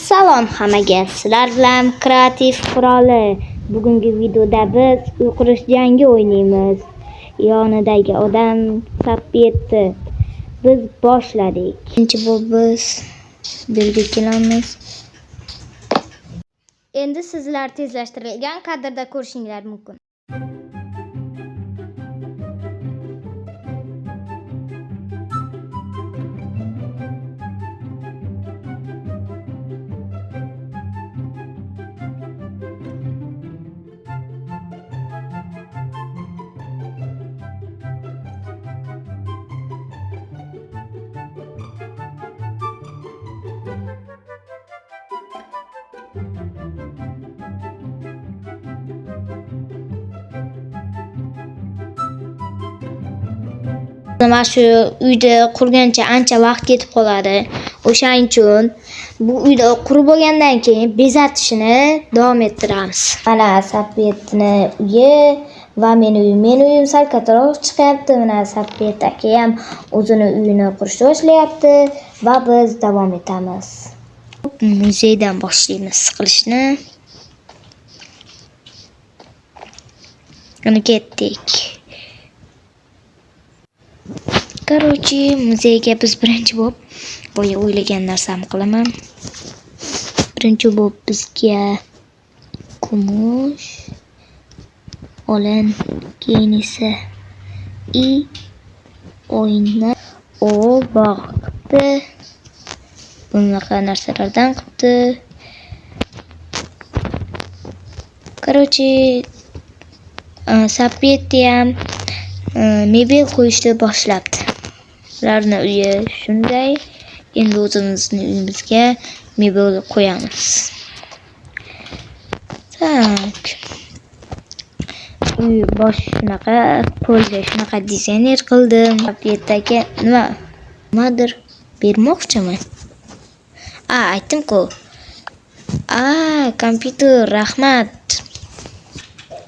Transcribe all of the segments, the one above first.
Salom hammaga, sizlar bilan kreativ quroli. Bugungi videoda biz uy qurish jangi o'ynaymiz. Yonidagi odam sappi etdi. Biz boshladik. Birinchi bo'lib biz birga kelamiz. Endi sizlar tezlashtirilgan kadrda ko'rishinglar mumkin. Mana shu uyda qurgancha ancha vaqt ketib qoladi. O'shaning uchun bu uyda qurib bo'lgandan keyin bezatishni davom ettiramiz. Mana Sappetni uyi va mening uyim sal kattaroq chiqyapti. Mana Sappet aka ham o'zini uyini qurishni boshlayapti va biz davom etamiz. Muzeydan boshlaymiz qilishni. Qani ketdik. Короче, muzeyga biz birinchi bo'lib boya o'ylagan narsamni qilaman. Birinchi bo'lib bizga kumush, olin, keyin esa oyna, bog' qilibdi. Bunaqa narsalardan qilibdi. Короче, Sappetni ham mebel qo'yishni boshlabdi. Ularning uyi shunday. Endi o'zimizning uyimizga mebel qo'yamiz. Tak. Uy bosh shunaqa, polga shunaqa dizayner qildim. Sappetdagi nimadir bermoqchiman. Aytdim-ku. Kompyuter, rahmat.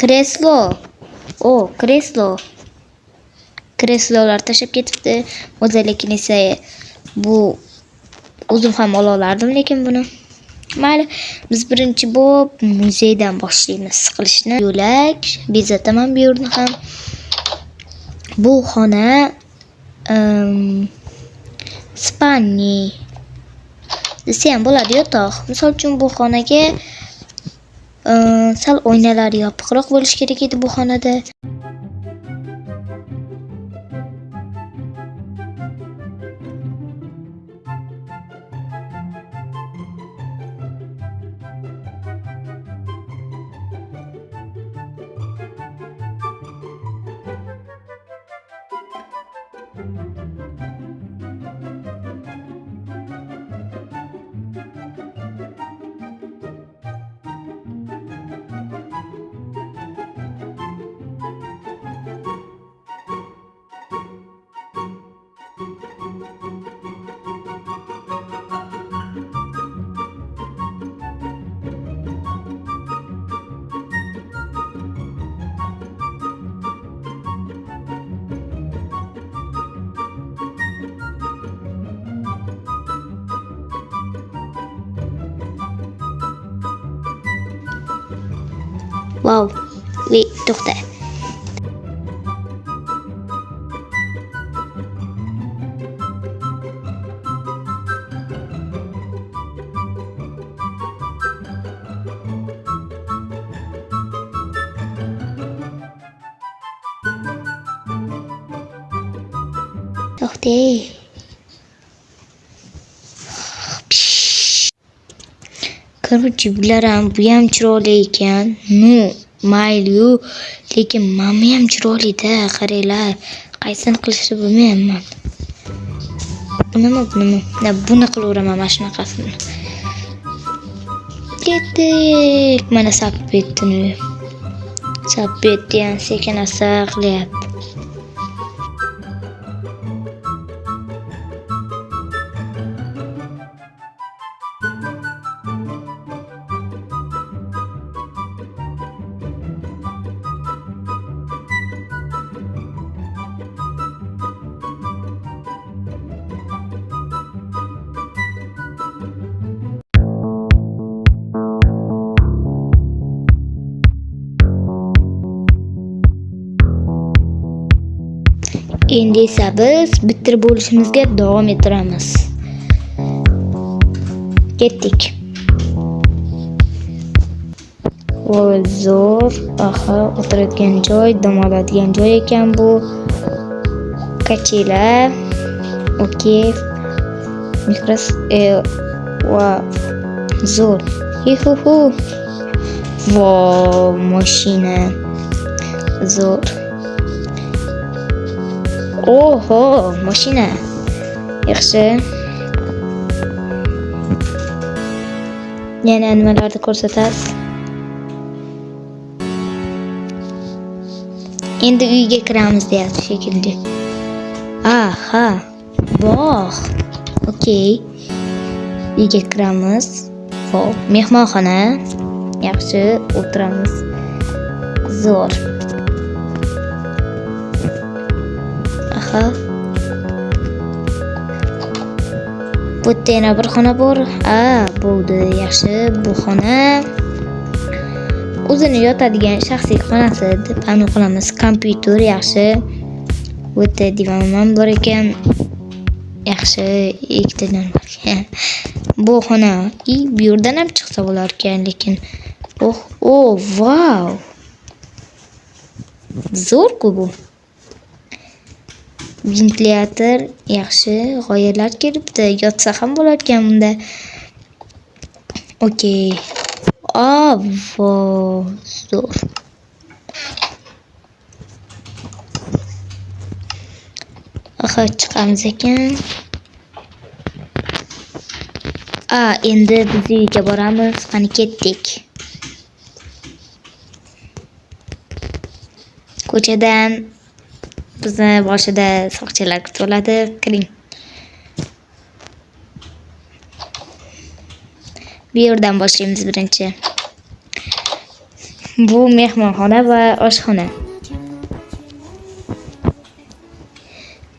Kreslo. Kreslo. Kreslolar tashab ketibdi. Lekin esa bu o'zim ham ola olardim, lekin buni. Mayli, biz birinchi bo'lib muzeydan boshlaymiz qilishni. Yo'lak bezataman bu yerni ham. Bu xona spalni desa ham bo'ladi, yotoq. Misol uchun bu xonaga sal oynalar yopiqroq bo'lish kerak edi bu xonada. Wow, to'xta. Короче, bular ham bu ham chiroyli ekan. Mayli-yu, lekin mana ham chiroyli-da, qaranglar. Qaysini qilishni bilmayapman. Bunimi? Buni qilaveraman mana shunaqasini. Ketdik. Mana Sappetni. Sappetni ham sekin-asta qilyapti. Endi esa biz bitirib bo'lishimizga davom ettiramiz. Ketdik. Zo'r. Aha, o'tiradigan joy, dam oladigan joy ekan bu. Kachela. Okey. Mikros va zo'r. Yuhu. Wow, mashina. Zo'r. Oho, mashina. Yaxshi. Yana nimalarni ko'rsatasiz? Endi uyga kiramiz deyapti shekilli. Aha, bog'. Okey. Uyga kiramiz. Xo'p, mehmonxona. Yaxshi, o'tiramiz. Zo'r. Aha. Bu yerda yana bir xona bor. Bo'ldi. Yaxshi, bu xona o'zini yotadigan shaxsiy xonasi deb aniq qilamiz. Kompyuter yaxshi. Bu yerda divan ham bor ekan. Yaxshi, ikkitadan bor. Bu xona, bu yerdan ham chiqsa bo'lar ekan, lekin wow. Zo'r-ku bu. Ventilyator yaxshi, g'oyalar kelibdi. Yotsa ham bo'lar ekan bunda. Okey. Wow, zo'r. Aha, chiqamiz ekan. Endi biz uyga boramiz. Qani ketdik. Ko'chadan bizni boshida soqchilar kutib oladi. Kiring. Bu yerdan boshlaymiz birinchi. Bu mehmonxona va oshxona.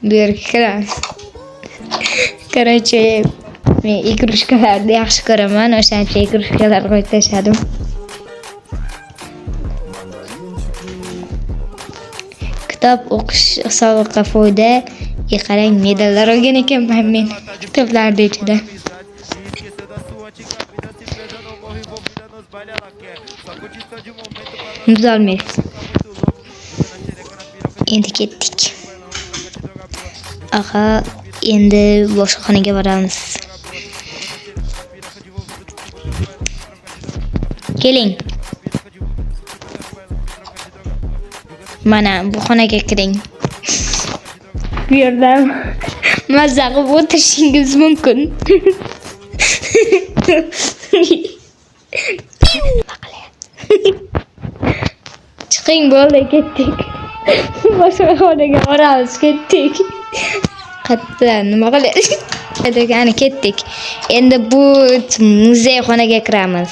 Bu yerga kiramiz. Qarachi, men igrushkalarni yaxshi ko'raman, o'shancha igrushkalar qo'yib tashladim. Kitob o'qish sog'liqqa foyda. Qarang, medallar olgan ekanman men kitoblarni ichida. Muzolmaysiz. Endi ketdik. Aha, endi boshqa xonaga boramiz. Keling. Mana bu xonaga kiring. Bu yerda mazza qilib o'tirishingiz mumkin. Chiqing, bo'ldi, ketdik. Boshqa xonaga boramiz, ketdik. Qatdan nima qilyapsiz? Qani ketdik. Endi bu muzey xonaga kiramiz.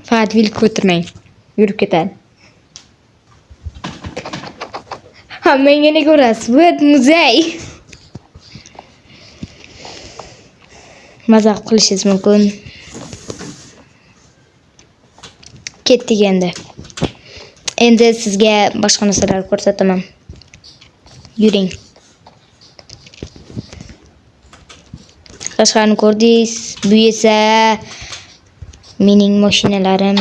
Faqat vilka o'tirmang. Yurib ketadi. Menga nega ko'rasiz? Bu muzey. Mazax qilishingiz mumkin. Ketdik endi. Endi sizga boshqa narsalar ko'rsataman. Yuring. Tashqarni ko'rdingiz. Bu esa mening mashinalarim.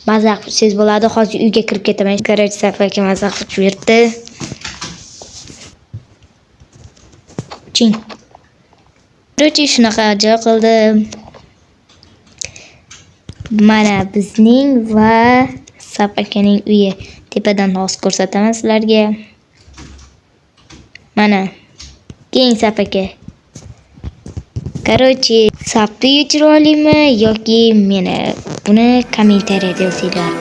Mazax qilsangiz bo'ladi. Hozir uyga kirib ketaman. Garaj safaga mazax qilib yurdi. Ching. Rochi shunaqa joy qildim. Mana bizning va Sapakaning uyi. Tepadan hozir ko'rsataman sizlarga. Mana. Keng Sapaka. Qarochi, Sapni chiroylimi yoki meni? Buni kommentariyada yozinglar.